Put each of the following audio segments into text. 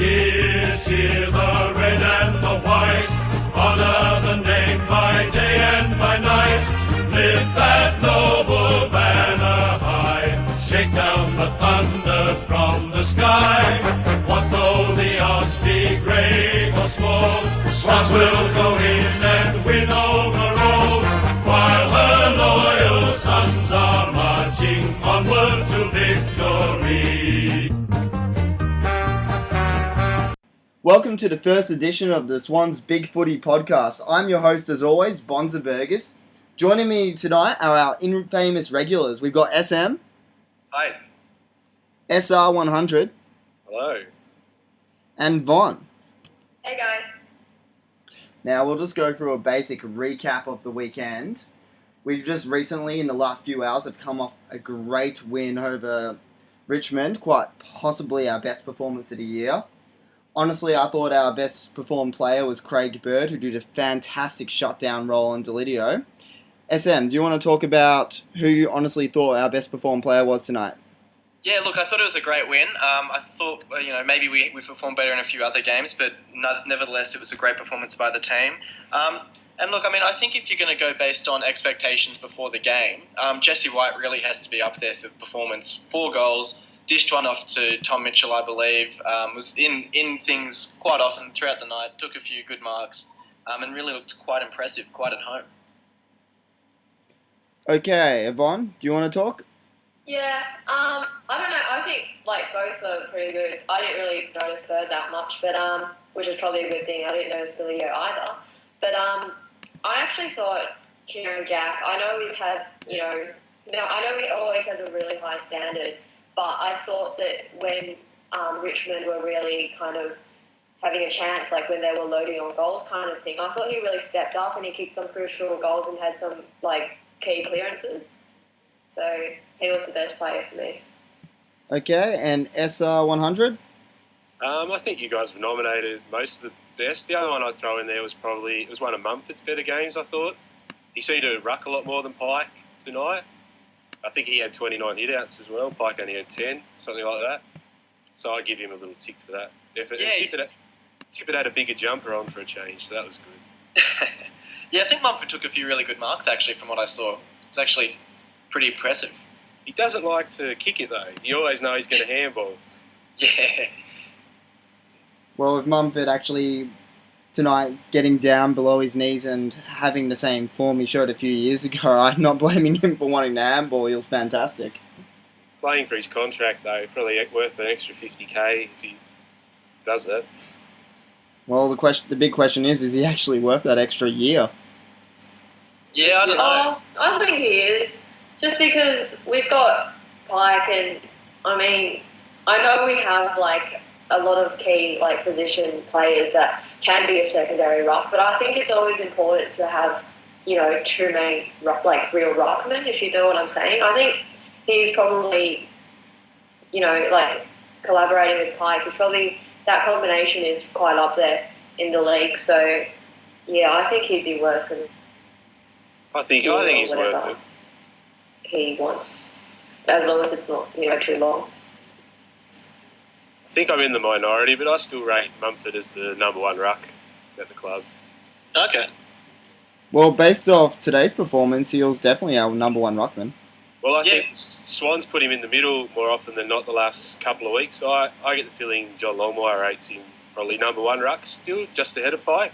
Cheer, cheer the red and the white. Honour the name by day and by night. Lift that noble banner high. Shake down the thunder from the sky. What though the odds be great or small, Swans will go in and win overall. While her loyal sons are marching onward to victory. Welcome to the first edition of the Swans Bigfooty podcast. I'm your host as always, Bonza Burgers. Joining me tonight are our infamous regulars. We've got SM. Hi. SR100. Hello. And Von. Hey guys. Now we'll just go through a basic recap of the weekend. We've just recently, in the last few hours, have come off a great win over Richmond. Quite possibly our best performance of the year. Honestly, I thought our best performed player was Craig Bird, who did a fantastic shutdown role on Delidio. SM, do you want to talk about who you honestly thought our best performed player was tonight? Yeah, look, I thought it was a great win. I thought, maybe we performed better in a few other games, but nevertheless, it was a great performance by the team. And look, I think if you're going to go based on expectations before the game, Jesse White really has to be up there for performance. 4 goals. Dished one off to Tom Mitchell, I believe, was in things quite often throughout the night, took a few good marks, and really looked quite impressive, quite at home. Okay, Yvonne, do you want to talk? Yeah, I don't know. I think both were pretty good. I didn't really notice Bird that much, but which is probably a good thing. I didn't notice Leo either. But I actually thought Kieran Jack. I know he's had, I know he always has a really high standard. But I thought that when Richmond were really kind of having a chance, like when they were loading on goals kind of thing, I thought he really stepped up and he kicked some crucial goals and had some, key clearances. So he was the best player for me. Okay, and SR100? I think you guys have nominated most of the best. The other one I'd throw in there was it was one of Mumford's better games, I thought. He seemed to ruck a lot more than Pike tonight. I think he had 29 hit-outs as well. Pike only had 10, something like that. So I'd give him a little tick for that. Tippett had a bigger jumper on for a change, so that was good. Yeah, I think Mumford took a few really good marks, actually, from what I saw. It's actually pretty impressive. He doesn't like to kick it, though. You always know he's going to handball. Yeah. Well, with Mumford actually tonight getting down below his knees and having the same form he showed a few years ago, I'm not blaming him for wanting to handball. He was fantastic. Playing for his contract, though, probably worth an extra 50k if he does that. Well, the big question is he actually worth that extra year? Yeah, I don't know. I think he is. Just because we've got Pike and, I know we have, a lot of key, position players that can be a secondary ruck, but I think it's always important to have, 2 main, real ruckmen, if you know what I'm saying. I think he's probably, collaborating with Pike, that combination is quite up there in the league. So, yeah, I think he'd be worth it. I think he's worth it. He wants, as long as it's not, too long. I think I'm in the minority, but I still rate Mumford as the number 1 ruck at the club. Okay. Well, based off today's performance, he was definitely our number 1 ruckman. Well, I think Swans put him in the middle more often than not the last couple of weeks. I get the feeling John Longmire rates him probably number 1 ruck, still just ahead of Pike.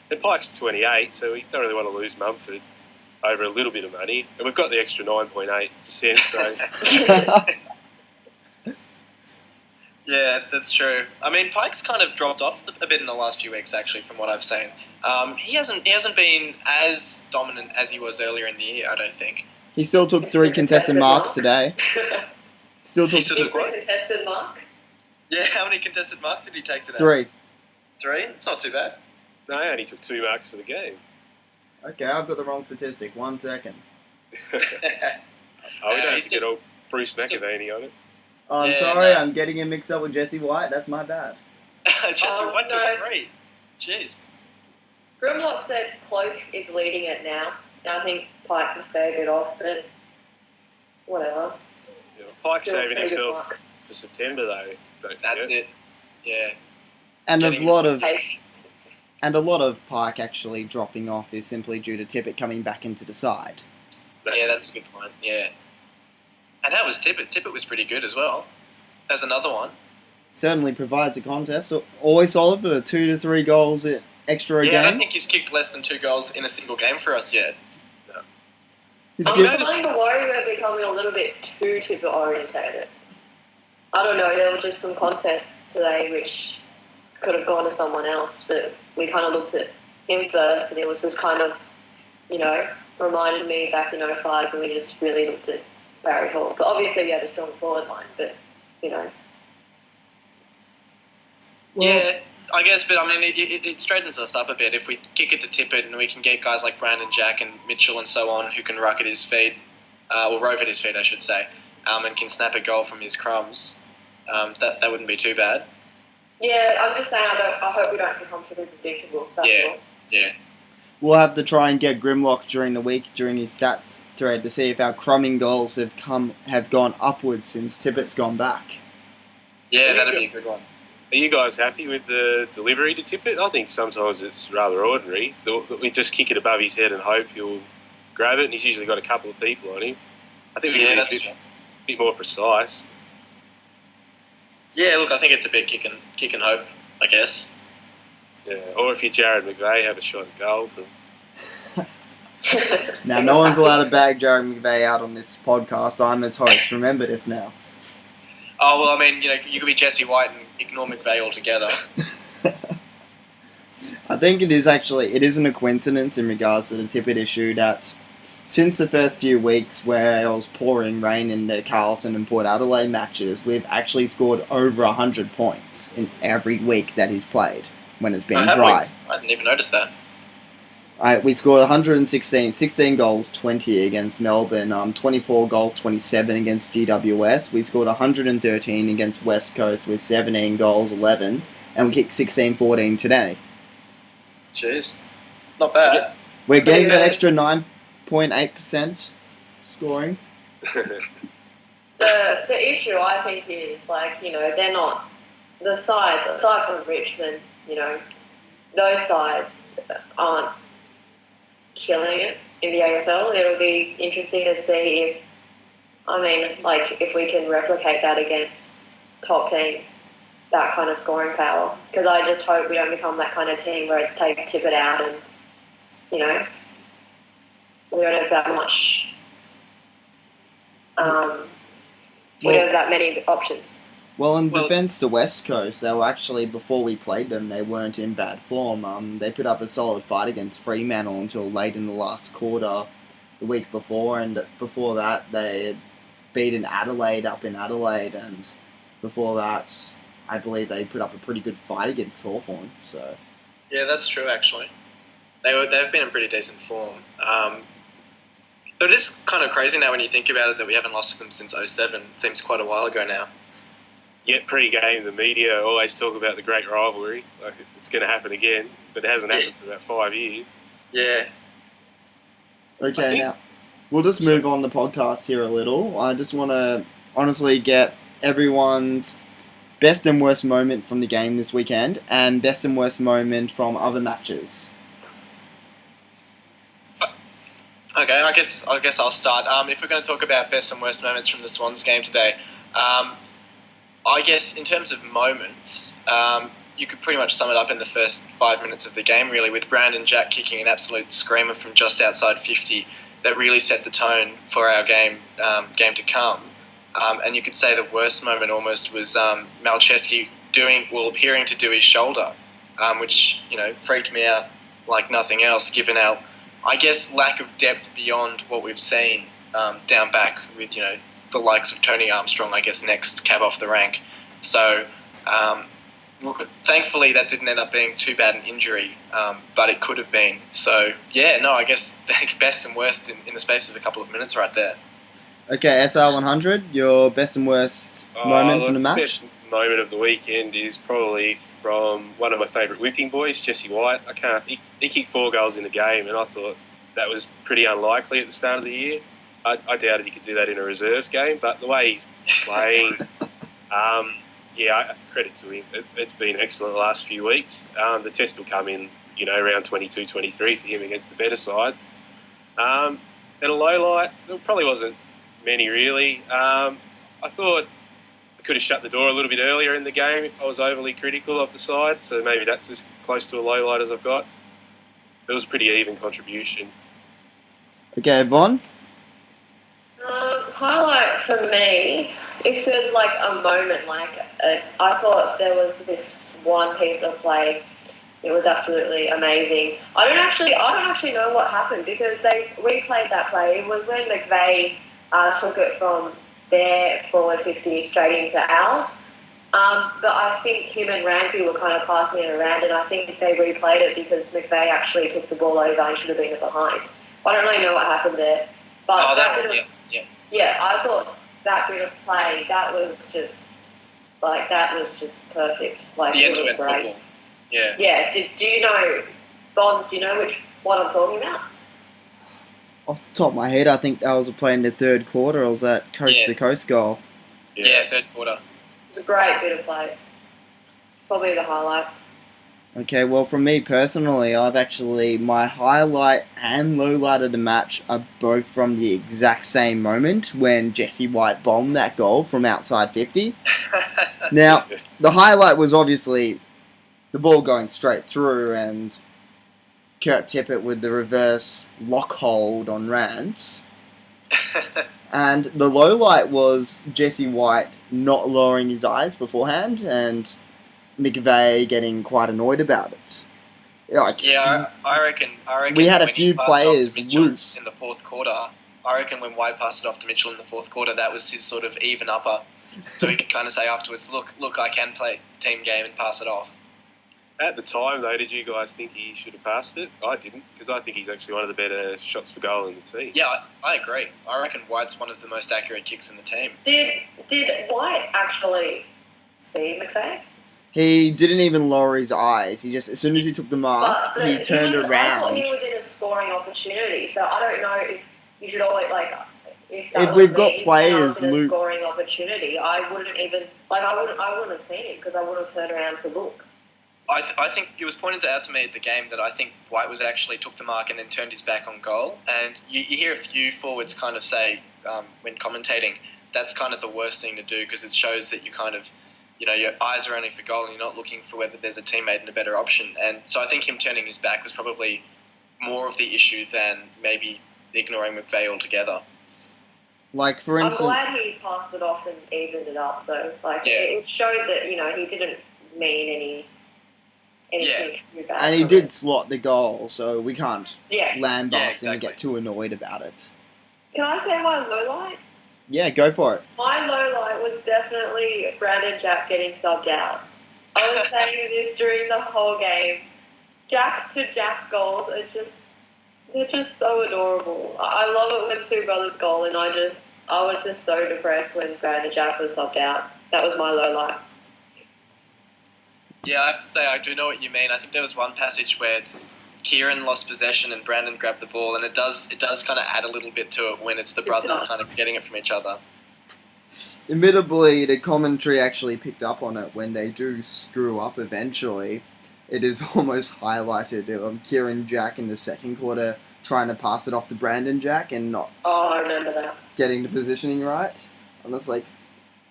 And Pike's 28, so we don't really want to lose Mumford over a little bit of money. And we've got the extra 9.8%, so... Yeah, that's true. Pike's kind of dropped off a bit in the last few weeks, actually, from what I've seen. He hasn't been as dominant as he was earlier in the year, I don't think. He still took 3 contested marks today. Still took what? Contested mark? Yeah, how many contested marks did he take today? 3. 3? It's not too bad. No, he only took 2 marks for the game. Okay, I've got the wrong statistic. 1 second. We don't have to get all Bruce McAvaney on it. Oh, I'm sorry, I'm getting him mixed up with Jesse White. That's my bad. Jesse White took 3. Jeez. Grimlock said Cloak is leading it now. And I think Pike's a fair bit off, but whatever. Yeah, Pike's saving himself for September, though. That's it. Yeah. And a getting lot his of pace. and a lot of Pike actually dropping off is simply due to Tippett coming back into the side. That's a good point. Yeah. And how was Tippett? Tippett was pretty good as well. There's another one. Certainly provides a contest. Always solid for 2 to 3 goals extra a Yeah, game. I don't think he's kicked less than 2 goals in a single game for us yet. He's I'm good. starting to worry we're becoming a little bit too Tippett orientated. I don't know, there were just some contests today which could have gone to someone else, but we kind of looked at him first, and it was just kind of, reminded me back in '05 when we just really looked at Barry Hall. But obviously we had a strong forward line, but, Yeah, I guess, but I mean, it straightens us up a bit if we kick it to Tippett and we can get guys like Brandon Jack and Mitchell and so on who can ruck at his feet, or rove at his feet, I should say, and can snap a goal from his crumbs. That wouldn't be too bad. Yeah, I'm just saying I hope we don't become too predictable. That's all. Yeah. We'll have to try and get Grimlock during the week, during his stats thread, to see if our crumbing goals have gone upwards since Tippett's gone back. Yeah, that'd be a good one. Are you guys happy with the delivery to Tippett? I think sometimes it's rather ordinary. We just kick it above his head and hope he'll grab it, and he's usually got a couple of people on him. I think we can be a bit more precise. Yeah, look, I think it's a bit kick and hope, I guess. Yeah, or if you're Jared McVeigh, have a shot at goal. Now, no one's allowed to bag Jared McVeigh out on this podcast. I'm his host. Remember this now. Oh, well, I mean, you could be Jesse White and ignore McVeigh altogether. I think it isn't a coincidence in regards to the Tippett issue that since the first few weeks where it was pouring rain in the Carlton and Port Adelaide matches, we've actually scored over 100 points in every week that he's played when it's been dry. I didn't even notice that. We scored 16 goals, 20 against Melbourne, 24 goals, 27 against GWS. We scored 113 against West Coast with 17 goals, 11, and we kicked 16-14 today. Jeez. Not bad. We're getting that extra 9.8% scoring. The issue, I think, is, they're not... The sides, aside from Richmond, those sides aren't killing it in the AFL. It'll be interesting to see if we can replicate that against top teams, that kind of scoring power. Because I just hope we don't become that kind of team where it's take Tippett out and, we don't have that much... we don't have that many options. Well, in defence to West Coast, they were actually, before we played them, they weren't in bad form. They put up a solid fight against Fremantle until late in the last quarter the week before, and before that they had beaten Adelaide up in Adelaide, and before that I believe they put up a pretty good fight against Hawthorn. So Yeah, that's true, actually. They've been in pretty decent form. But it is kind of crazy now when you think about it that we haven't lost to them since 2007. It seems quite a while ago now. Yet pre-game, the media always talk about the great rivalry. Like it's going to happen again, but it hasn't happened for about 5 years. Yeah. Okay, now we'll just move on the podcast here a little. I just want to honestly get everyone's best and worst moment from the game this weekend and best and worst moment from other matches. Okay, I guess I'll start. If we're going to talk about best and worst moments from the Swans game today, I guess in terms of moments, you could pretty much sum it up in the first 5 minutes of the game, really, with Brandon Jack kicking an absolute screamer from just outside 50 that really set the tone for our game to come. And you could say the worst moment almost was Malcheski appearing to do his shoulder, which freaked me out like nothing else, given our, I guess, lack of depth beyond what we've seen down back with the likes of Tony Armstrong, I guess, next cab off the rank. So thankfully that didn't end up being too bad an injury, but it could have been. So I guess the best and worst in the space of a couple of minutes right there. Okay, SR100, your best and worst moment from the match? The best moment of the weekend is probably from one of my favourite whipping boys, Jesse White. He kicked 4 goals in the game, and I thought that was pretty unlikely at the start of the year. I doubted he could do that in a reserves game, but the way he's playing, credit to him. It's been excellent the last few weeks. The test will come in, around 22, 23 for him against the better sides. And a low light, there probably wasn't many really. I thought I could have shut the door a little bit earlier in the game if I was overly critical of the side, so maybe that's as close to a low light as I've got. It was a pretty even contribution. Okay, Von? Highlight for me, if there's like a moment, I thought there was this one piece of play. It was absolutely amazing. I don't actually know what happened because they replayed that play. It was when McVeigh took it from their forward 50 straight into ours. But I think him and Rampy were kind of passing it around, and I think they replayed it because McVeigh actually took the ball over and should have been behind. I don't really know what happened there. But I thought that bit of play, that was just perfect. Like, the end-to-end football. Yeah. Yeah. Do you know, Bonds, do you know what I'm talking about? Off the top of my head, I think that was a play in the third quarter. Or was that coast-to-coast goal? Yeah, third quarter. It's a great bit of play. Probably the highlight. Okay, well, for me personally, my highlight and low light of the match are both from the exact same moment when Jesse White bombed that goal from outside 50. Now, the highlight was obviously the ball going straight through and Kurt Tippett with the reverse lock hold on Rance. And the low light was Jesse White not lowering his eyes beforehand and McVeigh getting quite annoyed about it. I reckon we had a when few he passed players off to Mitchell loose in the fourth quarter. I reckon when White passed it off to Mitchell in the fourth quarter, that was his sort of even upper, so he could kind of say afterwards, "Look, I can play team game and pass it off." At the time, though, did you guys think he should have passed it? I didn't, because I think he's actually one of the better shots for goal in the team. Yeah, I agree. I reckon White's one of the most accurate kicks in the team. Did White actually see McVeigh? He didn't even lower his eyes. He just, as soon as he took the mark, he turned around. I thought he was in a scoring opportunity, so I don't know if you should always, if we've got players in a scoring opportunity, I wouldn't have seen it because I would have turned around to look. I think it was pointed out to me at the game that I think White was actually took the mark and then turned his back on goal. And you hear a few forwards kind of say when commentating, that's kind of the worst thing to do because it shows that you kind of, your eyes are only for goal and you're not looking for whether there's a teammate and a better option. And so I think him turning his back was probably more of the issue than maybe ignoring McVeigh altogether. Like, for instance, I'm glad he passed it off and evened it up, though. It showed that, he didn't mean anything too bad. And he did slot the goal, so we can't lambast him and exactly. get too annoyed about it. Can I say my low light? Yeah, go for it. My low light was definitely Brandon Jack getting subbed out. I was saying this during the whole game. Jack to Jack goals they're just so adorable. I love it when two brothers goal, and I was just so depressed when Brandon Jack was subbed out. That was my low light. Yeah, I have to say I do know what you mean. I think there was one passage where Kieran lost possession and Brandon grabbed the ball, and it does kind of add a little bit to it when it's the brothers kind of getting it from each other. Admittedly, the commentary actually picked up on it when they do screw up eventually. It is almost highlighted of Kieran Jack in the second quarter trying to pass it off to Brandon Jack and not I remember that. Getting the positioning right. And it's like,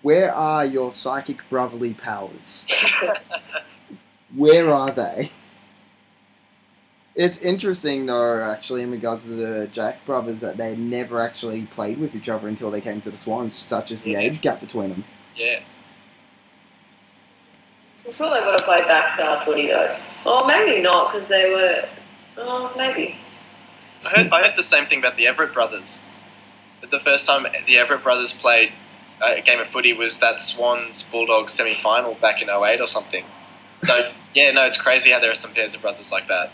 where are your psychic brotherly powers? Where are they? It's interesting, though, actually, in regards to the Jack brothers, that they never actually played with each other until they came to the Swans, such as the age gap between them. Yeah. I'm sure they would have played backyard footy, though. Or maybe not, because they were... Oh, maybe. I heard the same thing about the Everett brothers. But the first time the Everett brothers played a game of footy was that Swans Bulldogs semi-final back in 2008 or something. So, it's crazy how there are some pairs of brothers like that.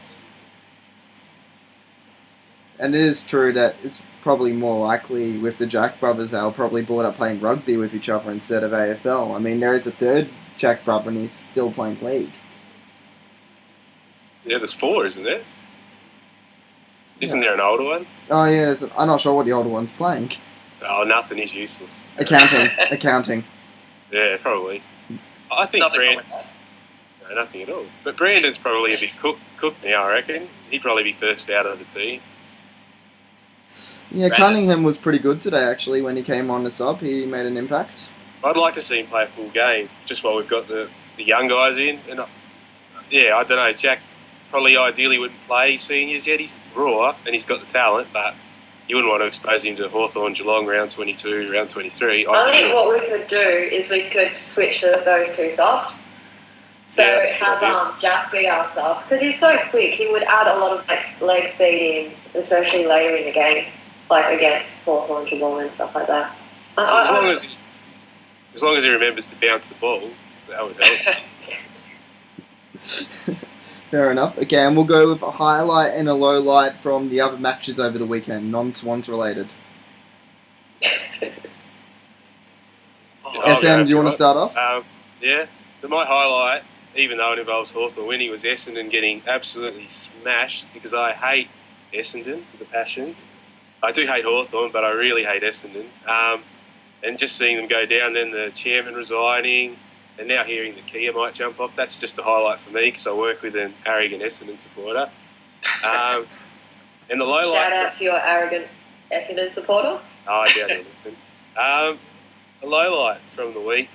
And it is true that it's probably more likely with the Jack brothers they were probably brought up playing rugby with each other instead of AFL. I mean, there is a third Jack brother and he's still playing league. Yeah, there's 4, isn't there? Isn't there an older one? Oh, yeah, I'm not sure what the older one's playing. Oh, nothing. He's useless. Accounting. Yeah, probably. I think Nothing wrong Brand, with that. no, nothing at all. But Brandon's probably a bit cooked now, I reckon. He'd probably be first out of the team. Yeah, Brandon. Cunningham was pretty good today, actually, when he came on the sub. He made an impact. I'd like to see him play a full game, just while we've got the young guys in. And I don't know, Jack probably ideally wouldn't play seniors yet. He's raw and he's got the talent, but you wouldn't want to expose him to Hawthorn, Geelong, round 22, round 23. I think what we could do is we could switch those two subs. So Yeah, that's a good have idea. Jack be our sub, because he's so quick. He would add a lot of leg speed in, especially later in the game, like against Hawthorn, Geelong and stuff like that. As long as he remembers to bounce the ball, that would help. Fair enough. Okay, and we'll go with a highlight and a low light from the other matches over the weekend, non-Swans related. I'll SM, go do you want to for start off? Yeah, but my highlight, even though it involves Hawthorn winning, was Essendon getting absolutely smashed because I hate Essendon with a passion. I do hate Hawthorn, but I really hate Essendon. And just seeing them go down, then the chairman resigning, and now hearing that Kia might jump off, that's just a highlight for me because I work with an arrogant Essendon supporter. And the low light... Shout out to your arrogant Essendon supporter. Oh, I doubt he'll listen. A low light from the week.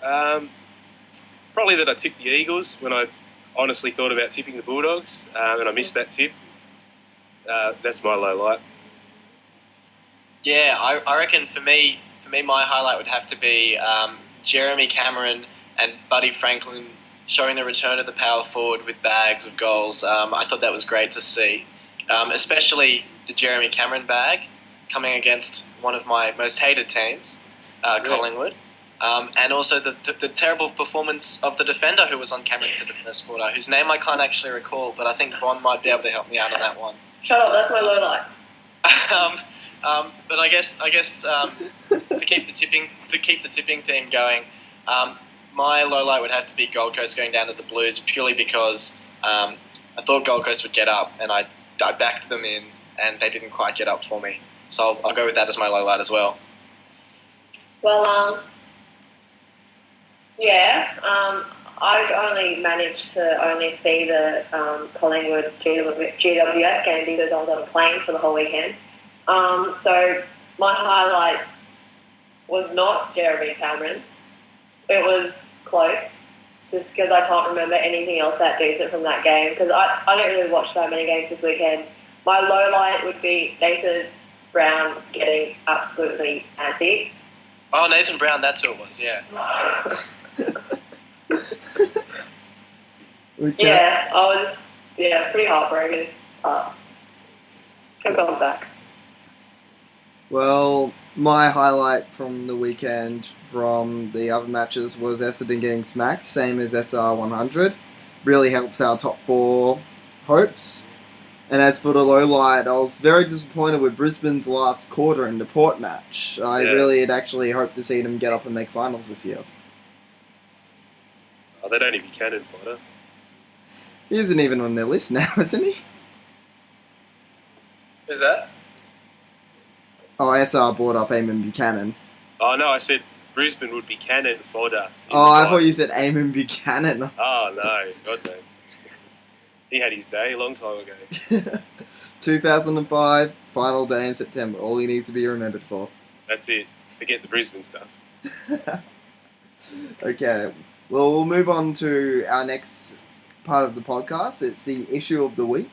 Probably that I tipped the Eagles when I honestly thought about tipping the Bulldogs, and I missed that tip. That's my low light. Yeah, I reckon for me, my highlight would have to be Jeremy Cameron and Buddy Franklin showing the return of the power forward with bags of goals. I thought that was great to see, especially the Jeremy Cameron bag coming against one of my most hated teams, Collingwood. And also the terrible performance of the defender who was on Cameron for the first quarter, whose name I can't actually recall, but I think Ron might be able to help me out on that one. Shut up, that's my low light. But I guess to keep the tipping theme going, my low light would have to be Gold Coast going down to the Blues purely because I thought Gold Coast would get up, and I backed them in, and they didn't quite get up for me. So I'll go with that as my low light as well. Well, I've only managed to see the Collingwood GWS game because I was on a plane for the whole weekend. So my highlight was not Jeremy Cameron. It was close, just because I can't remember anything else that decent from that game, because I don't really watch that many games this weekend. My low light would be Nathan Brown getting absolutely anti. Oh, Nathan Brown, that's who it was, yeah. Okay. Yeah, I was pretty heartbroken. I've gone back. Well, my highlight from the weekend from the other matches was Essendon getting smacked, same as SR 100. Really helps our top four hopes. And as for the low light, I was very disappointed with Brisbane's last quarter in the Port match. I really had actually hoped to see them get up and make finals this year. Oh, they'd only be cannon fodder. He isn't even on their list now, isn't he? Who's that? Oh, SR brought up Eamon Buchanan. Oh, no, I said Brisbane would be cannon fodder. Oh, I thought you said Eamon Buchanan. Oh, no. God, no. He had his day a long time ago. 2005, final day in September. All he needs to be remembered for. That's it. Forget the Brisbane stuff. Okay, well, we'll move on to our next part of the podcast. It's the issue of the week.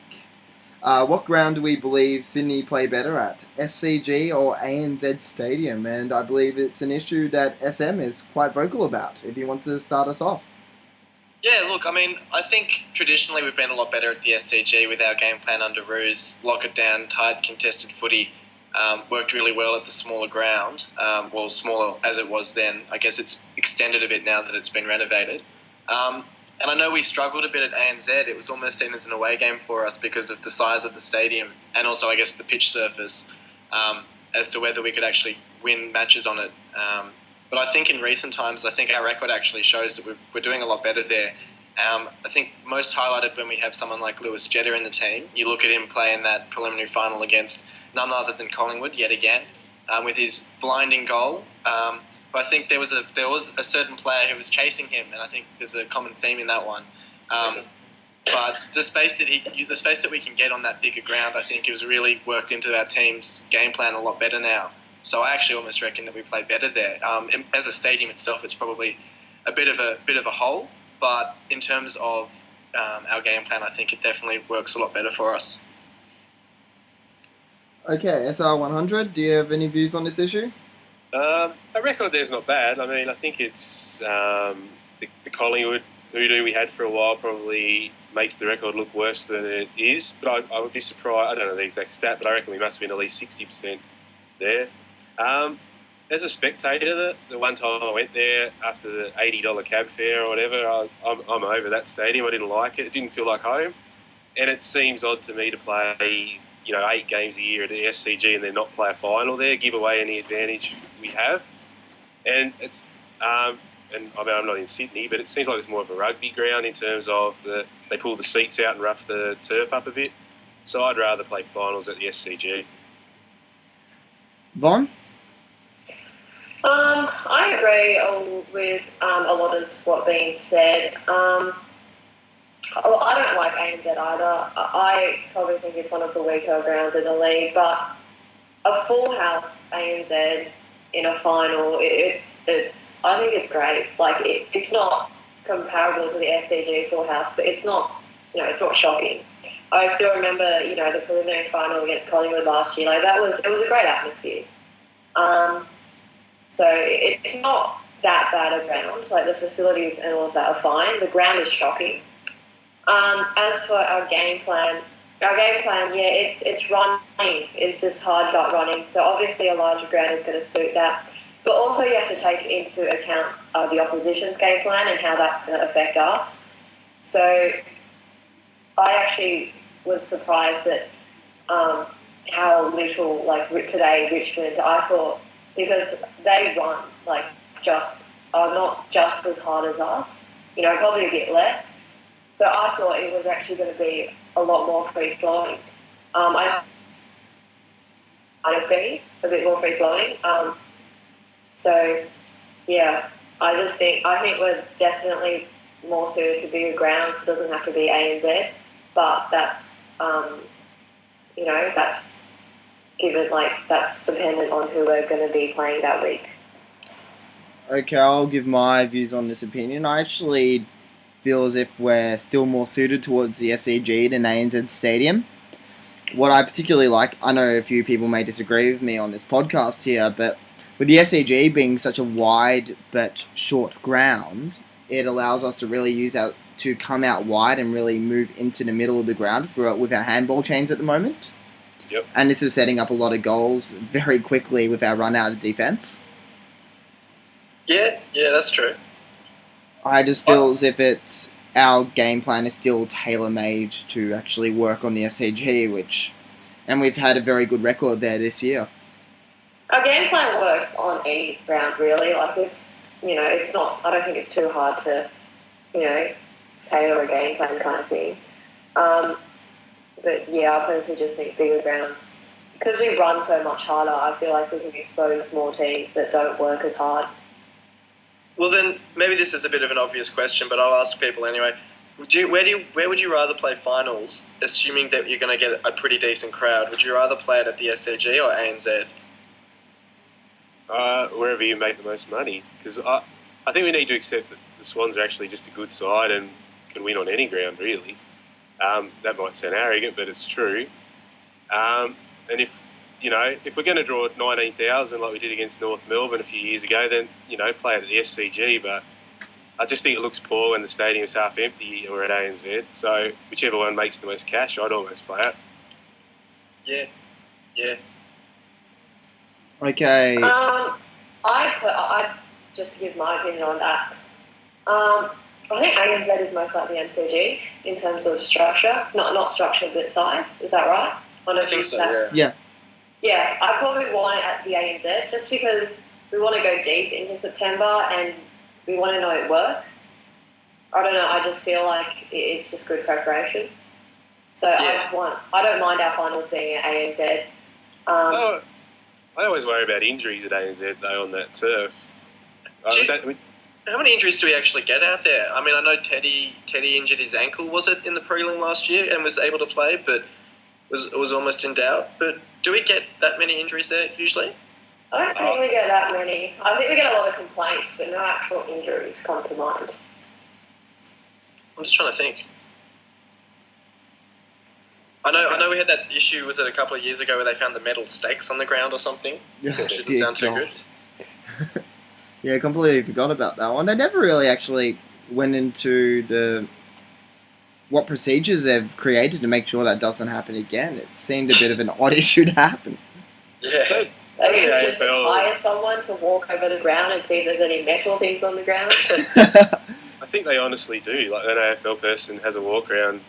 What ground do we believe Sydney play better at? SCG or ANZ Stadium? And I believe it's an issue that SM is quite vocal about, if he wants to start us off. Yeah, look, I mean, I think traditionally we've been a lot better at the SCG with our game plan under Ruse. Lock it down, tight, contested footy. Worked really well at the smaller ground. Well, smaller as it was then. I guess it's extended a bit now that it's been renovated. And I know we struggled a bit at ANZ. It was almost seen as an away game for us because of the size of the stadium and also, I guess, the pitch surface as to whether we could actually win matches on it. But I think in recent times, I think our record actually shows that we're doing a lot better there. I think most highlighted when we have someone like Lewis Jetta in the team. You look at him play in that preliminary final against none other than Collingwood yet again with his blinding goal. but I think there was a certain player who was chasing him, and I think there's a common theme in that one. But the space that we can get on that bigger ground, I think, is really worked into our team's game plan a lot better now. So I actually almost reckon that we play better there. As a stadium itself, it's probably a bit of a hole, but in terms of our game plan, I think it definitely works a lot better for us. Okay, SR100, do you have any views on this issue? Our record there's not bad. I mean, I think it's the Collingwood hoodoo we had for a while probably makes the record look worse than it is. But I would be surprised. I don't know the exact stat, but I reckon we must have been at least 60% there. As a spectator, the one time I went there after the $80 cab fare or whatever, I'm over that stadium. I didn't like it. It didn't feel like home. And it seems odd to me to play 8 games a year at the SCG and then not play a final there, give away any advantage we have. And it's and I mean, I'm not in Sydney, but it seems like it's more of a rugby ground in terms of they pull the seats out and rough the turf up a bit. So I'd rather play finals at the SCG. Von? I agree with a lot of what's being said. I don't like ANZ either. I probably think it's one of the weaker grounds in the league, but a full house ANZ in a final, I think it's great. Like it's not comparable to the SCG full house, but it's not it's not shocking. I still remember the preliminary final against Collingwood last year. Like it was a great atmosphere. So it's not that bad a ground. Like the facilities and all of that are fine. The ground is shocking. As for our game plan, it's running. It's just hard gut running. So obviously a larger ground is going to suit that. But also you have to take into account the opposition's game plan and how that's going to affect us. So I actually was surprised at how little, today Richmond, I thought, because they run not just as hard as us, probably a bit less. So I thought it was actually going to be a lot more free-flowing. I'd be a bit more free-flowing. So, yeah, I think we're definitely more suited to bigger grounds. It doesn't have to be ANZ, but that's, that's given, that's dependent on who we're going to be playing that week. Okay, I'll give my views on this opinion. I actually feel as if we're still more suited towards the SCG than ANZ Stadium. What I particularly like, I know a few people may disagree with me on this podcast here, but with the SCG being such a wide but short ground, it allows us to really to come out wide and really move into the middle of the ground with our handball chains at the moment. Yep. And this is setting up a lot of goals very quickly with our run out of defence. Yeah, that's true. I just feel as if our game plan is still tailor-made to actually work on the SCG, and we've had a very good record there this year. Our game plan works on any ground, really. It's not. I don't think it's too hard to, tailor a game plan kind of thing. But yeah, I personally just think bigger grounds, because we run so much harder. I feel like we can expose more teams that don't work as hard. Well, then maybe this is a bit of an obvious question, but I'll ask people anyway. Where would you rather play finals, assuming that you're going to get a pretty decent crowd? Would you rather play it at the SCG or ANZ? Wherever you make the most money, because I think we need to accept that the Swans are actually just a good side and can win on any ground, really. That might sound arrogant, but it's true. And if we're going to draw 19,000 like we did against North Melbourne a few years ago, then, play it at the SCG. But I just think it looks poor when the stadium's half empty or at ANZ. So whichever one makes the most cash, I'd almost play it. Yeah. Okay. I just to give my opinion on that, I think ANZ is most like the MCG in terms of structure. Not structure, but size. Is that right? I think so, yeah. Yeah, I probably want it at the ANZ just because we want to go deep into September and we want to know it works. I don't know, I just feel like it's just good preparation. So yeah. I don't mind our finals being at ANZ. I always worry about injuries at ANZ though on that turf. How many injuries do we actually get out there? I mean, I know Teddy injured his ankle, was it, in the prelim last year, and was able to play, but was almost in doubt. But do we get that many injuries there usually? I don't think we get that many. I think we get a lot of complaints, but no actual injuries come to mind. I'm just trying to think. I know we had that issue, was it a couple of years ago, where they found the metal stakes on the ground or something? Yeah, Which didn't sound too good. Yeah, I completely forgot about that one. They never really actually went into what procedures they've created to make sure that doesn't happen again. It seemed a bit of an odd issue to happen. Yeah. They could just hire someone to walk over the ground and see if there's any metal things on the ground. I think they honestly do. Like, an AFL person has a walk around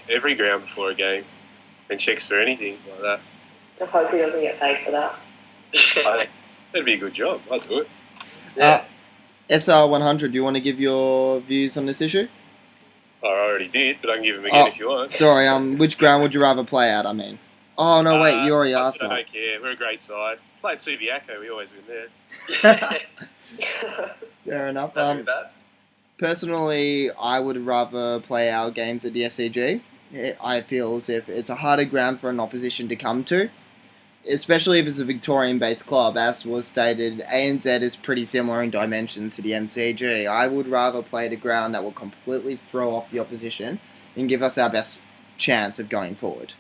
every ground before a game and checks for anything like that. I hope he doesn't get paid for that. That'd be a good job. I'd do it. Yeah. SR100, do you want to give your views on this issue? I already did, but I can give them again if you want. Sorry, which ground would you rather play at, I mean? Oh, no, wait, you already asked I that. don't care. We're a great side. Play at Subiaco, we always win there. Fair enough. Happy with that. Personally, I would rather play our games at the SCG. I feel as if it's a harder ground for an opposition to come to, especially if it's a Victorian-based club. As was stated, ANZ is pretty similar in dimensions to the MCG. I would rather play at a ground that will completely throw off the opposition and give us our best chance of going forward.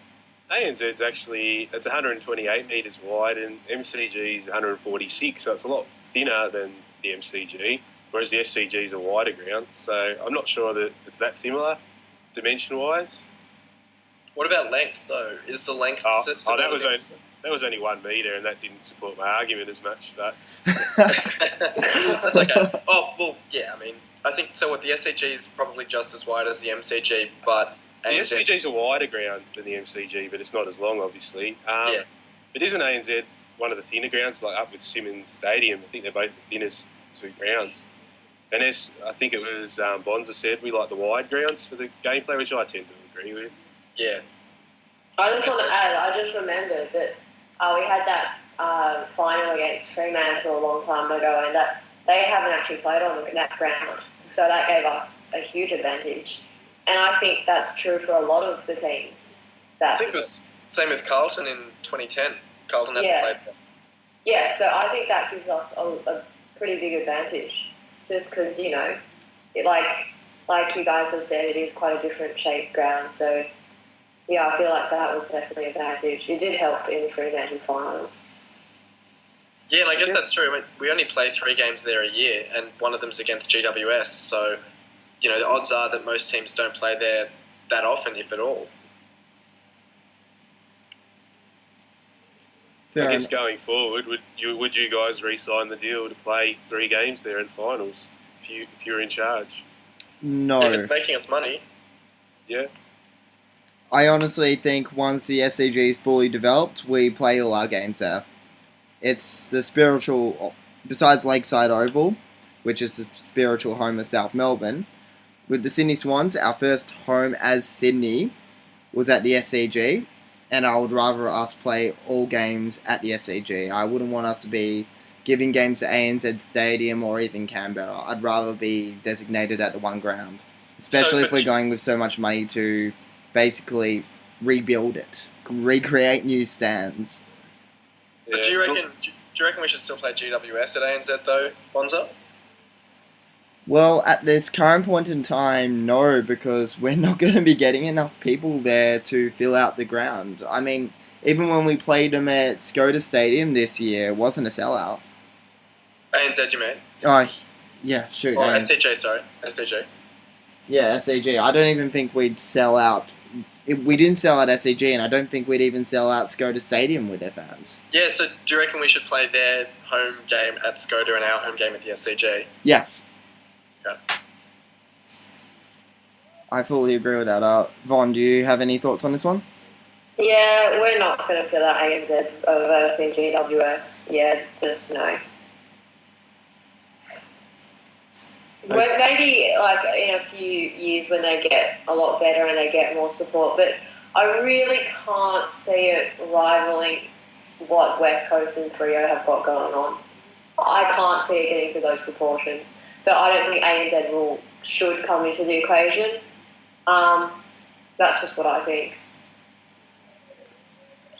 ANZ's actually, it's 128 metres wide and MCG's 146, so it's a lot thinner than the MCG, whereas the SCG's a wider ground. So I'm not sure that it's that similar dimension-wise. What about length, though? Is the length... That was only 1 metre, and that didn't support my argument as much. But that's okay. Oh, well, yeah, I mean, I think so. What the SCG is probably just as wide as the MCG, but the SCG's a wider ground than the MCG, but it's not as long, obviously. Yeah. But isn't ANZ one of the thinner grounds, like up with Simmons Stadium? I think they're both the thinnest two grounds. And as I think it was Bonza said, we like the wide grounds for the gameplay, which I tend to agree with. Yeah. I just want to add, I just remembered that we had that final against Fremantle a long time ago, and that they haven't actually played on that ground. So that gave us a huge advantage. And I think that's true for a lot of the teams. I think it was same with Carlton in 2010. Carlton hadn't played there. Yeah, so I think that gives us a pretty big advantage. Just because, you know, like you guys have said, it is quite a different shaped ground. So, yeah, I feel like that was definitely an advantage. It did help in the Fremantle finals. Yeah, and I guess that's true. I mean, we only play 3 games there a year, and one of them's against GWS. So, you know, the odds are that most teams don't play there that often, if at all. I guess going forward, would you guys re-sign the deal to play 3 games there in finals if you're in charge? No. If it's making us money. Yeah. I honestly think once the SCG is fully developed, we play all our games there. It's the spiritual, besides Lakeside Oval, which is the spiritual home of South Melbourne, with the Sydney Swans, our first home as Sydney was at the SCG, and I would rather us play all games at the SCG. I wouldn't want us to be giving games to ANZ Stadium or even Canberra. I'd rather be designated at the one ground, especially if we're going with so much money to basically rebuild it, recreate new stands. Yeah. But do you reckon we should still play GWS at ANZ though, Bonza? Well, at this current point in time, no, because we're not going to be getting enough people there to fill out the ground. I mean, even when we played them at Skoda Stadium this year, it wasn't a sellout. ANZ, you mean? Oh, yeah, shoot. Or SCG, sorry. SCG. Yeah, SCG. I don't even think we'd sell out. We didn't sell out SCG, and I don't think we'd even sell out Skoda Stadium with their fans. Yeah, so do you reckon we should play their home game at Skoda and our home game at the SCG? Yes. Okay. I fully agree with that. Vaughn, do you have any thoughts on this one? Yeah, we're not going to fill out ANZ over in GWS. Yeah, just no. Well, maybe like in a few years when they get a lot better and they get more support, but I really can't see it rivaling what West Coast and Freo have got going on. I can't see it getting to those proportions. So I don't think ANZ rule should come into the equation. That's just what I think.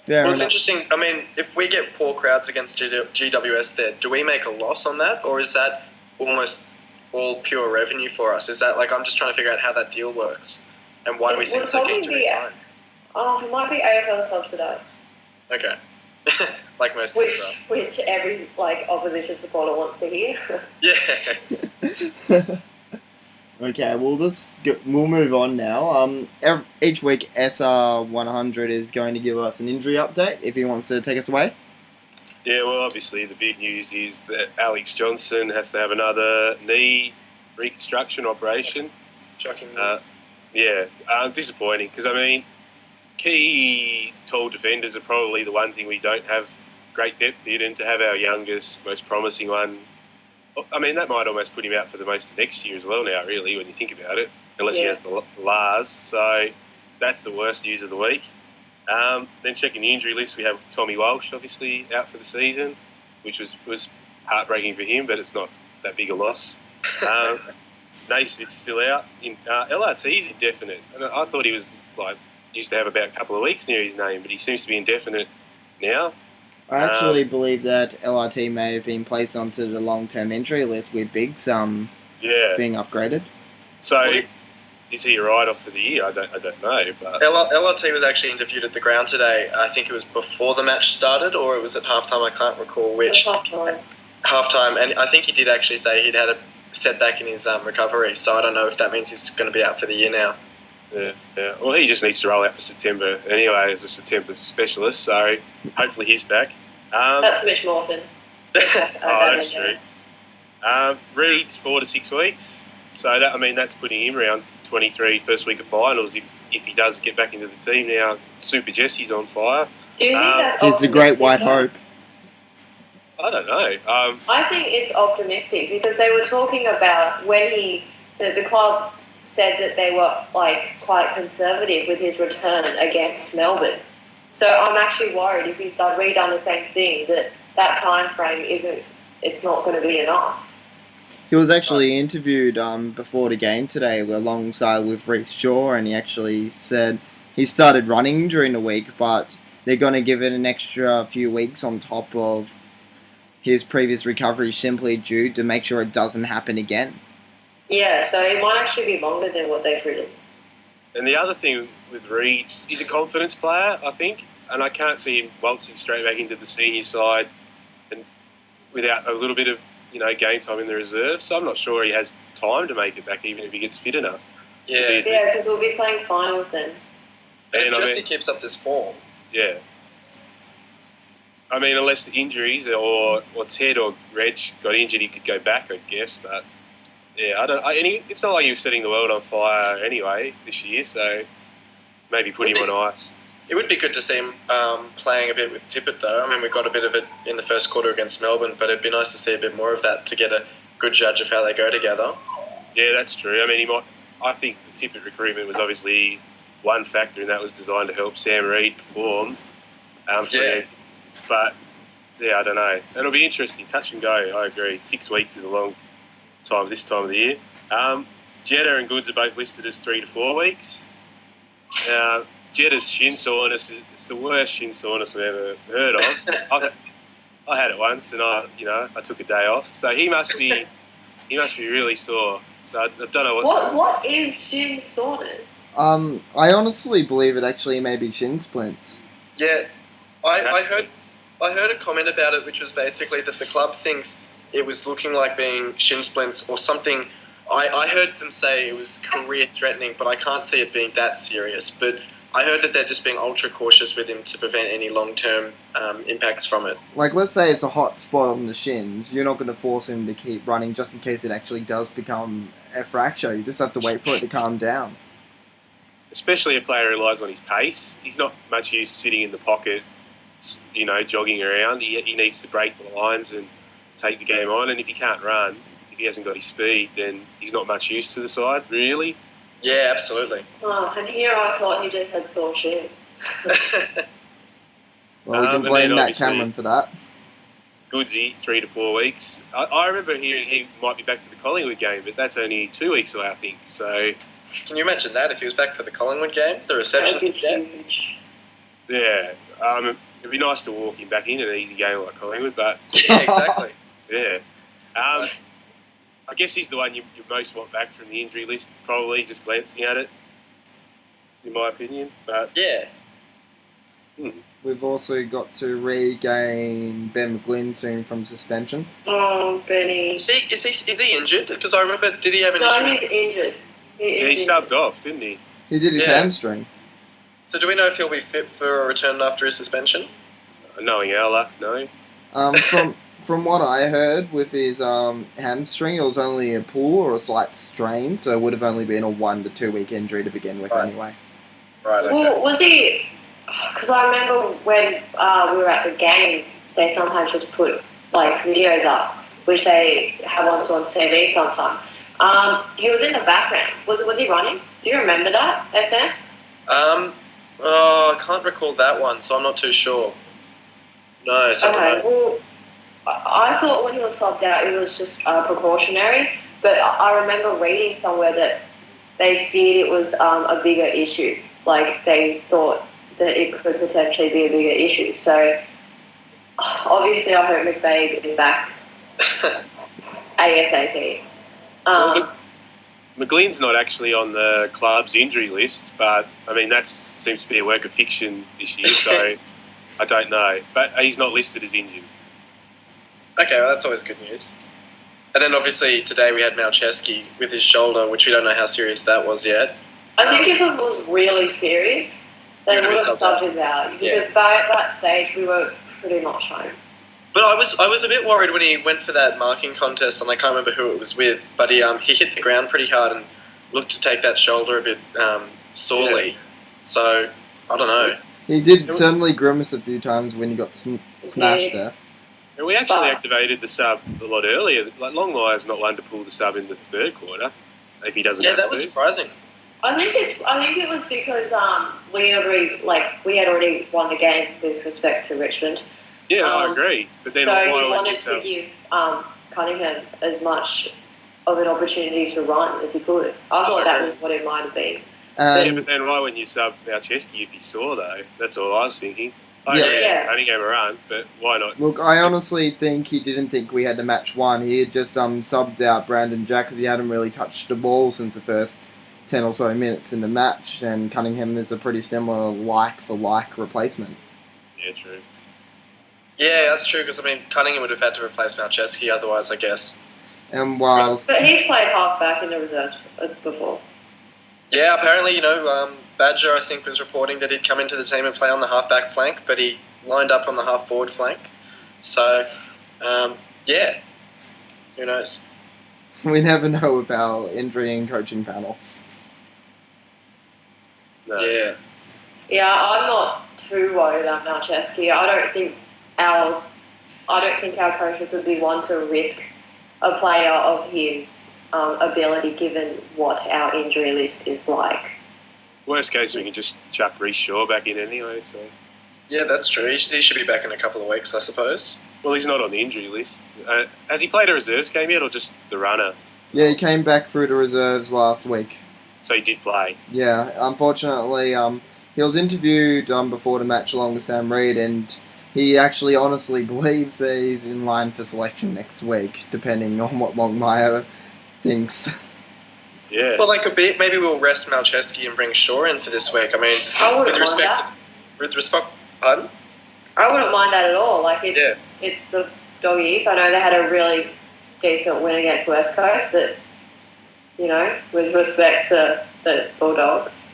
Well, it's interesting. I mean, if we get poor crowds against GWS there, do we make a loss on that, or is that almost all pure revenue for us? Is that like, I'm just trying to figure out how that deal works and why do we seem so keen to resign? It might be AFL subsidised. Okay. Like most things for us. Which every opposition supporter wants to hear. Yeah. Okay, we'll move on now. Each week, SR100 is going to give us an injury update. If he wants to take us away. Yeah, well, obviously the big news is that Alex Johnson has to have another knee reconstruction operation. Shocking news. Disappointing because I mean, key tall defenders are probably the one thing we don't have great depth in, and to have our youngest, most promising one. I mean, that might almost put him out for the most of next year as well now, really, when you think about it, unless he has the Lars. So that's the worst news of the week. Then checking the injury list, we have Tommy Walsh, obviously, out for the season, which was heartbreaking for him, but it's not that big a loss. Naismith's still out. LRT's indefinite. And I thought he was, used to have about a couple of weeks near his name, but he seems to be indefinite now. I actually believe that LRT may have been placed onto the long-term injury list with Biggs being upgraded. So, is he a write-off for the year? I don't know. But LRT was actually interviewed at the ground today. I think it was before the match started, or it was at halftime. I can't recall which. Halftime, and I think he did actually say he'd had a setback in his recovery. So I don't know if that means he's going to be out for the year now. Yeah. Well, he just needs to roll out for September anyway as a September specialist. So hopefully he's back. That's Mitch Morton. That's true. Reed's 4 to 6 weeks. So that's putting him around 23 first week of finals. If he does get back into the team now, Super Jesse's on fire. Do you think that's he's the great white hope. I don't know. I think it's optimistic because they were talking about when the club said that they were quite conservative with his return against Melbourne. So I'm actually worried if he's redone the same thing that time frame it's not going to be enough. He was actually interviewed before the game today alongside with Reece Shaw, and he actually said he started running during the week, but they're going to give it an extra few weeks on top of his previous recovery simply due to make sure it doesn't happen again. Yeah, so it might actually be longer than what they've written. And the other thing with Reed, he's a confidence player, I think, and I can't see him waltzing straight back into the senior side and without a little bit of game time in the reserve. So I'm not sure he has time to make it back, even if he gets fit enough. Yeah, because we'll be playing finals then. And if Jesse keeps up this form. Yeah. I mean, unless the injuries or Ted or Reg got injured, he could go back, I guess, but. Yeah, it's not like he was setting the world on fire anyway this year, so maybe put him on ice. It would be good to see him playing a bit with Tippett, though. I mean, we got a bit of it in the first quarter against Melbourne, but it'd be nice to see a bit more of that to get a good judge of how they go together. Yeah, that's true. I mean, I think the Tippett recruitment was obviously one factor, and that was designed to help Sam Reid perform. But, I don't know. It'll be interesting. Touch and go, I agree. 6 weeks is a long time this time of the year. Jetta and Goods are both listed as 3 to 4 weeks. Jetta's shin soreness, it's the worst shin soreness I've ever heard of. I had it once, and I took a day off. So he must be really sore. So I don't know what is shin soreness. I honestly believe it actually may be shin splints. Yeah, I heard a comment about it, which was basically that the club thinks it was looking like being shin splints or something. I heard them say it was career-threatening, but I can't see it being that serious. But I heard that they're just being ultra-cautious with him to prevent any long-term impacts from it. Let's say it's a hot spot on the shins. You're not going to force him to keep running just in case it actually does become a fracture. You just have to wait for it to calm down. Especially a player who relies on his pace. He's not much used to sitting in the pocket, jogging around. He needs to break the lines and take the game on. And if he can't run, if he hasn't got his speed, then he's not much use to the side, really. Yeah, absolutely. Oh, and here I thought he just had sore shins. Well, we can blame Matt Cameron for that. Goodsy 3 to 4 weeks. I remember hearing he might be back for the Collingwood game, but that's only 2 weeks away, I think. So, Can you imagine that if he was back for the Collingwood game, the reception That would he'd be get? huge. yeah, it'd be nice to walk him back in an easy game like Collingwood, but Yeah, exactly. yeah. I guess he's the one you most want back from the injury list, probably, just glancing at it, in my opinion. But Yeah. We've also got to regain Ben McGlynn soon from suspension. Oh, Benny. Is he injured? Because I remember, did he have an No, injury? he's injured. he subbed off, didn't he? He did his Yeah. hamstring. So do we know if he'll be fit for a return after his suspension? Knowing our luck, no. From what I heard with his hamstring, it was only a pull or a slight strain, so it would have only been a 1 to 2 week injury to begin with, Right. anyway. Right, okay. Well, was he? Because I remember when we were at the game, they sometimes just put like videos up, which they have on TV sometimes. He was in the background. Was he running? Do you remember that, SM? I can't recall that one, so I'm not too sure. No, so I Okay. don't know. Well, I thought when he was subbed out, it was just precautionary. But I remember reading somewhere that they feared it was a bigger issue. Like they thought that it could potentially be a bigger issue. So obviously, I hope McVeigh is back ASAP. Well, McGlynn's not actually on the club's injury list, but I mean that seems to be a work of fiction this year, so I don't know. But he's not listed as injured. Okay, well, that's always good news. And then obviously today we had Malcheski with his shoulder, which we don't know how serious that was yet. I think if it was really serious, they You'd would have have been subbed subbed him out. Because Yeah. by that stage, we were pretty much home. But I was a bit worried when he went for that marking contest, and I can't remember who it was with, but he hit the ground pretty hard and looked to take that shoulder a bit sorely. Yeah. So, I don't know. He did certainly grimace a few times when he got smashed there. And we actually But- activated the sub a lot earlier. Like Longmire's not one to pull the sub in the third quarter if he doesn't Yeah, have that to. was surprising. I think it was because we had already won the game with respect to Richmond. Yeah, I agree. But then So why he would wanted you to sub? give Cunningham as much of an opportunity to run as he could. I thought that was what it might have been. Yeah, but then why wouldn't you sub Malcheski if you saw though? That's all I was thinking. I Yeah. agree, Yeah. Cunningham a run, but why not? Look, I honestly think he didn't think we had to match one. He had just subbed out Brandon Jack because he hadn't really touched the ball since the first 10 or so minutes in the match, and Cunningham is a pretty similar like-for-like replacement. Yeah, true. Yeah, that's true, because, Cunningham would have had to replace Malcheski otherwise, I guess. And whilst... But he's played half-back in the reserves before. Yeah, apparently, Badger, I think, was reporting that he'd come into the team and play on the half-back flank, but he lined up on the half-forward flank. So, yeah, who knows? We never know with our injury and coaching panel. No. Yeah. Yeah, I'm not too worried about Malcheski. I don't think our coaches would be one to risk a player of his ability, given what our injury list is like. Worst case, we can just chuck Reece Shaw back in anyway. So, Yeah, that's true. He should be back in a couple of weeks, I suppose. well, he's not on the injury list. Has he played a reserves game yet, or just the runner? Yeah, he came back through the reserves last week. So he did play. Yeah, unfortunately, he was interviewed before the match along with Sam Reid, and he actually honestly believes that he's in line for selection next week, depending on what Longmire thinks. Yeah. Well, that could be. Maybe we'll rest Malcheski and bring Shaw in for this week. I wouldn't mind that. Pardon? I wouldn't mind that at all. Like it's the doggies. I know they had a really decent win against West Coast, but with respect to the Bulldogs,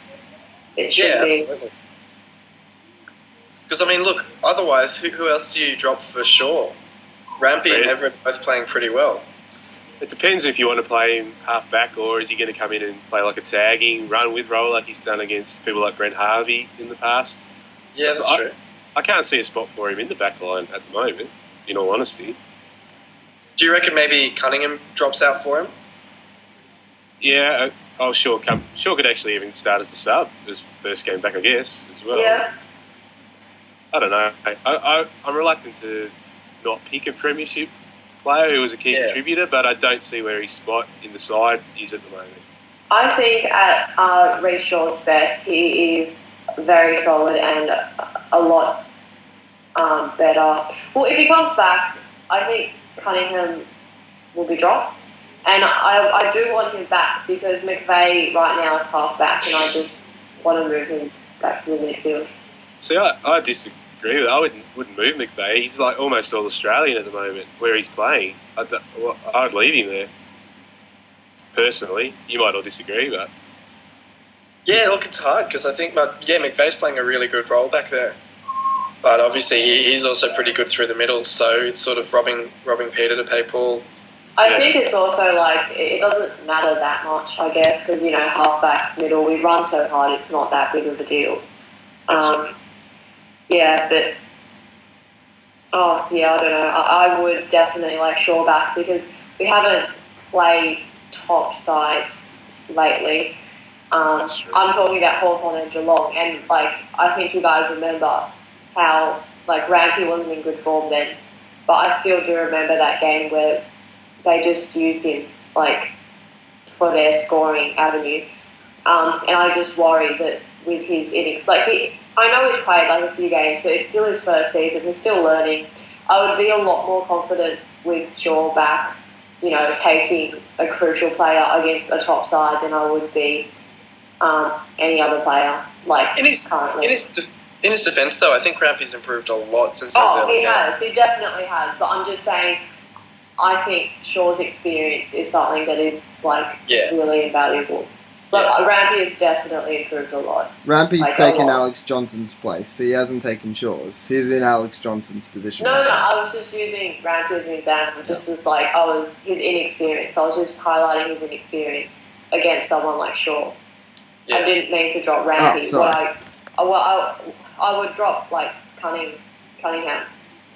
it should Yeah, be. absolutely. Because look. Otherwise, who else do you drop for Shaw? Rampy and Right. Everett both playing pretty well. It depends if you want to play him half back, or is he going to come in and play like a tagging run with role like he's done against people like Brent Harvey in the past. Yeah, that's true. I can't see a spot for him in the back line at the moment, in all honesty. Do you reckon maybe Cunningham drops out for him? Yeah, Shaw could actually even start as the sub his first game back, I guess, as well. Yeah. I don't know. I'm reluctant to not pick a premiership player who was a key contributor, but I don't see where his spot in the side is at the moment. I think at Reece Shaw's best, he is very solid and a lot better. Well, if he comes back, I think Cunningham will be dropped. And I do want him back because McVeigh right now is half back, and I just want to move him back to the midfield. See, I disagree with that. I wouldn't move McVeigh. He's like almost all Australian at the moment where he's playing. I'd leave him there. Personally, you might all disagree, but... Yeah, look, it's hard because I think, McVeigh's playing a really good role back there. But obviously he's also pretty good through the middle, so it's sort of robbing Peter to pay Paul. I think it's also like, it doesn't matter that much, I guess, because, half-back, middle, we run so hard, it's not that big of a deal. Yeah, but... I don't know. I would definitely like Shaw back because we haven't played top sides lately. I'm talking about Hawthorn and Geelong, and I think you guys remember how Rampy wasn't in good form then, but I still do remember that game where they just used him for their scoring avenue, and I just worry that with his innings, I know he's played a few games, but it's still his first season. He's still learning. I would be a lot more confident with Shaw back, taking a crucial player against a top side than I would be any other player currently. In his defence, though, I think Rampy's improved a lot since his early games. Has. He definitely has. But I'm just saying, I think Shaw's experience is something that is really invaluable. Rampy has definitely improved a lot. Rampy's taken Alex Johnson's place. He hasn't taken Shaw's. He's in Alex Johnson's position. No, I was just using Rampy as an example. Just as his inexperience. I was just highlighting his inexperience against someone like Shaw. Yeah. I didn't mean to drop Rampy. I would drop Cunningham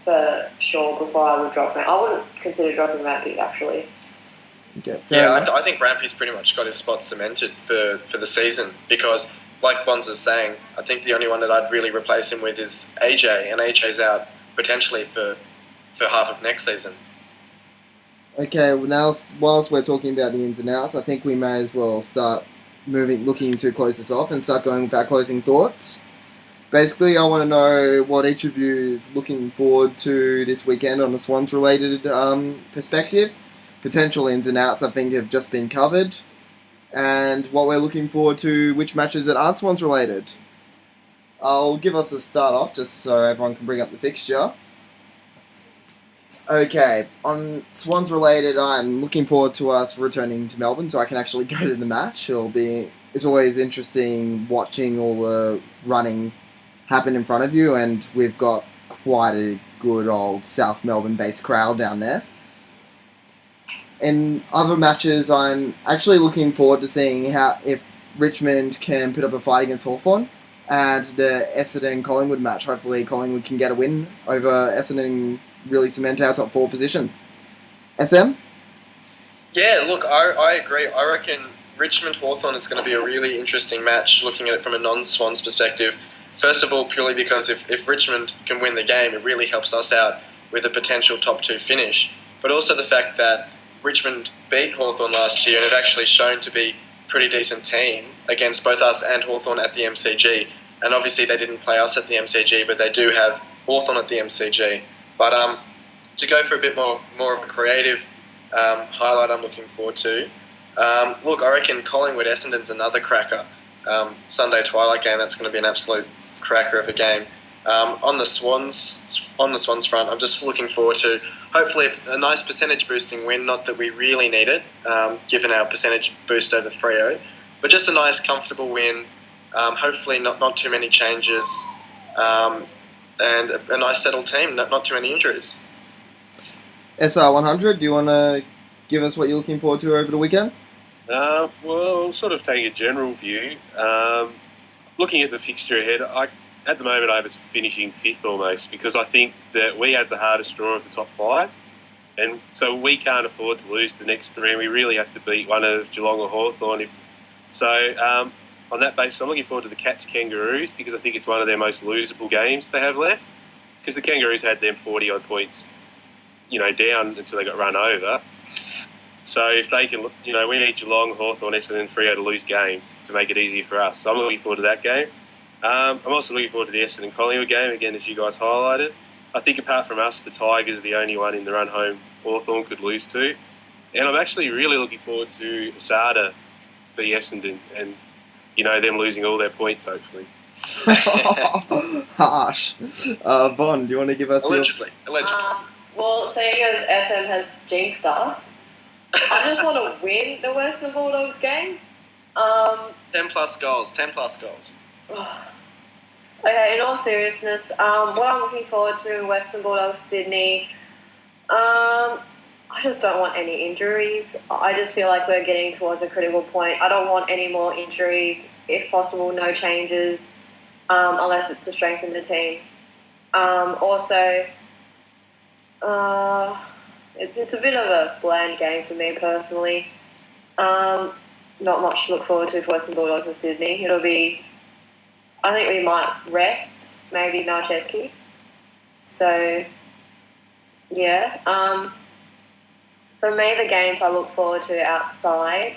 for Shaw before I would drop Rampy. I wouldn't consider dropping Rampy actually. Okay. I think Rampy's pretty much got his spot cemented for the season because, like Bonds is saying, I think the only one that I'd really replace him with is AJ, and AJ's out potentially for half of next season. Okay, well now, whilst we're talking about the ins and outs, I think we may as well start looking to close this off and start going with our closing thoughts. Basically, I want to know what each of you is looking forward to this weekend on a Swans-related perspective. Potential ins and outs, I think, have just been covered. And what we're looking forward to, which matches that aren't Swans-related. I'll give us a start off, just so everyone can bring up the fixture. Okay, on Swans-related, I'm looking forward to us returning to Melbourne so I can actually go to the match. It's always interesting watching all the running happen in front of you, and we've got quite a good old South Melbourne-based crowd down there. In other matches, I'm actually looking forward to seeing if Richmond can put up a fight against Hawthorn, and the Essendon-Collingwood match. Hopefully Collingwood can get a win over Essendon and really cement our top 4 position. SM? Yeah, look, I agree. I reckon Richmond-Hawthorn is going to be a really interesting match, looking at it from a non-Swans perspective. First of all, purely because if Richmond can win the game, it really helps us out with a potential top 2 finish. But also the fact that Richmond beat Hawthorn last year and have actually shown to be a pretty decent team against both us and Hawthorn at the MCG. And obviously they didn't play us at the MCG, but they do have Hawthorn at the MCG. But to go for a bit more of a creative highlight I'm looking forward to, look, I reckon Collingwood-Essendon's another cracker. Sunday twilight game, that's going to be an absolute cracker of a game. On the Swans front, I'm just looking forward to hopefully a nice percentage boosting win. Not that we really need it, given our percentage boost over Freo, but just a nice comfortable win. Hopefully not too many changes, and a nice settled team. Not too many injuries. SR100, do you want to give us what you're looking forward to over the weekend? Well, sort of taking a general view. Looking at the fixture ahead, at the moment I have us finishing 5th almost, because I think that we have the hardest draw of the top 5, and so we can't afford to lose the next 3, and we really have to beat one of Geelong or Hawthorn. On that basis, I'm looking forward to the Cats-Kangaroos, because I think it's one of their most losable games they have left, because the Kangaroos had them 40-odd points down until they got run over. So if they can, we need Geelong, Hawthorn, Essendon, and Freo to lose games to make it easier for us. So I'm looking forward to that game. I'm also looking forward to the Essendon Collingwood game, again, as you guys highlighted. I think apart from us, the Tigers are the only one in the run home Hawthorn could lose to. And I'm actually really looking forward to Asada for the Essendon and, them losing all their points, hopefully. Harsh. Von, do you want to give us Allegedly. Well, seeing as SM has jinxed us, I just want to win the Western Bulldogs game. 10 plus goals. Okay, in all seriousness, what I'm looking forward to, Western Bulldogs Sydney, I just don't want any injuries. I just feel like we're getting towards a critical point. I don't want any more injuries. If possible, no changes, unless it's to strengthen the team. Also, it's a bit of a bland game for me personally. Not much to look forward to for Western Bulldogs and Sydney. I think we might rest, maybe Marcheski. So, yeah. For me, the games I look forward to outside,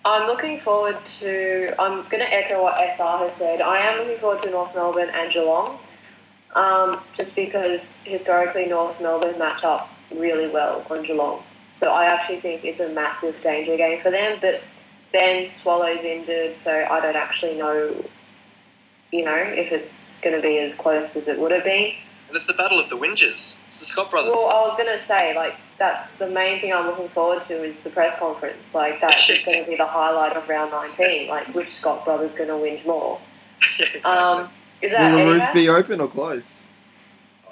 I'm going to echo what SR has said. I am looking forward to North Melbourne and Geelong, just because historically North Melbourne match up really well on Geelong. So I actually think it's a massive danger game for them, but then Swallow's injured, so I don't actually know, if it's going to be as close as it would have been. And it's the battle of the Whingers. It's the Scott brothers. Well, I was going to say, that's the main thing I'm looking forward to is the press conference. That's just going to be the highlight of round 19. Which Scott brother's going to win more? Yeah, exactly. Is that Will the roof anywhere? be open or closed?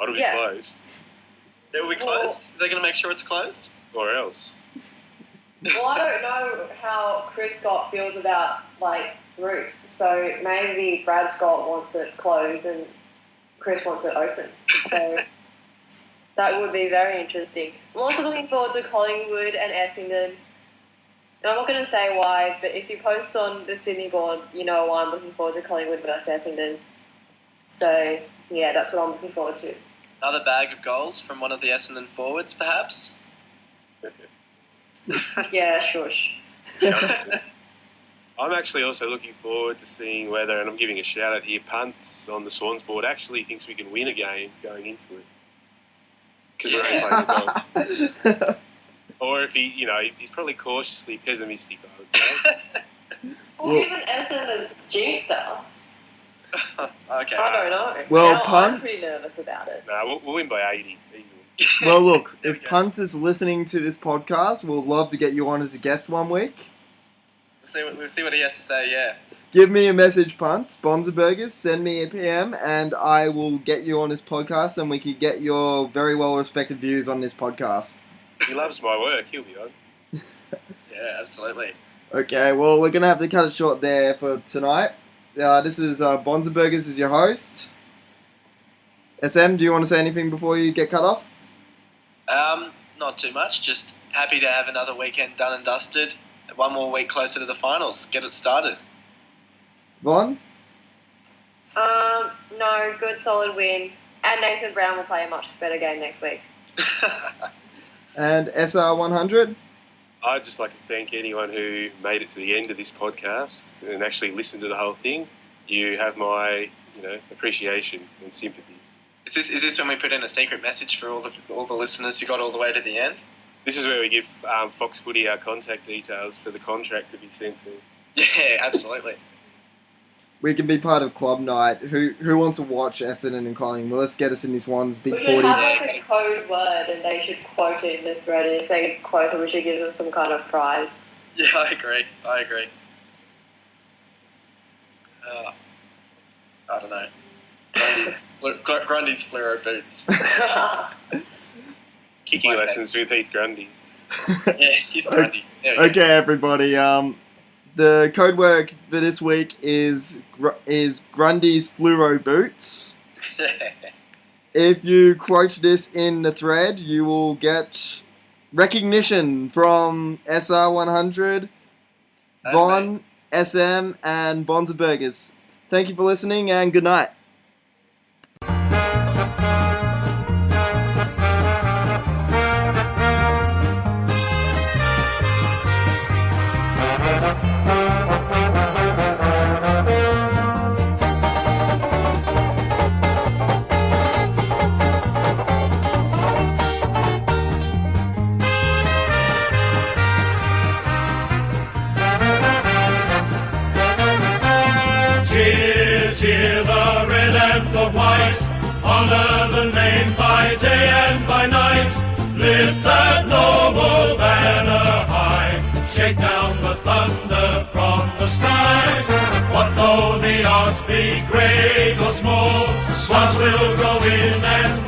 It'll be closed. It will be closed? They're going to make sure it's closed? Or else. Well, I don't know how Chris Scott feels about, roofs. So maybe Brad Scott wants it closed and Chris wants it open. So that would be very interesting. I'm also looking forward to Collingwood and Essendon. And I'm not going to say why, but if you post on the Sydney board, you know why I'm looking forward to Collingwood versus Essendon. So, yeah, that's what I'm looking forward to. Another bag of goals from one of the Essendon forwards, perhaps? Yeah, shush. I'm actually also looking forward to seeing whether, and I'm giving a shout out here, Punts on the Swans board actually thinks we can win a game going into it. Because we're only playing the dog. Or if he's probably cautiously pessimistic, I would say. Well, even Essendon has jinxed us. Okay. I don't know. Well, I'm Punts... pretty nervous about it. No, we'll win by 80 easily. Well, look, if Punts is listening to this podcast, we'll love to get you on as a guest one week. We'll see what he has to say, yeah. Give me a message, Punts, Bonzerburgers, send me a PM, and I will get you on this podcast, and we can get your very well-respected views on this podcast. He loves my work, he'll be on. Yeah, absolutely. Okay, well, we're going to have to cut it short there for tonight. This is Bonzerburgers as your host. SM, do you want to say anything before you get cut off? Not too much, just happy to have another weekend done and dusted. One more week closer to the finals. Get it started. Von? No, good solid win. And Nathan Brown will play a much better game next week. And SR100? I'd just like to thank anyone who made it to the end of this podcast and actually listened to the whole thing. You have my, appreciation and sympathy. Is this when we put in a secret message for all the listeners who got all the way to the end? This is where we give Fox Footy our contact details for the contract to be sent to. Yeah, absolutely. We can be part of club night. Who wants to watch Essendon and Collingwood? Well, let's get us in this one's Big We 40. should have a code word and they should quote it in this thread. And if they quote it, we should give them some kind of prize. Yeah, I agree. I don't know. Grundy's fluoro boots. Kicking lessons with Heath Grundy. Yeah, Heath Grundy. Okay, everybody. The code word for this week is Grundy's fluoro boots. If you quote this in the thread, you will get recognition from SR100, Von, SM, and Bonzerburgers. Thank you for listening, and good night. cheer the red and the white, honor the name by day and by night, lift that noble banner high, shake down the thunder from the sky. What though the odds be great or small, Swans will go in and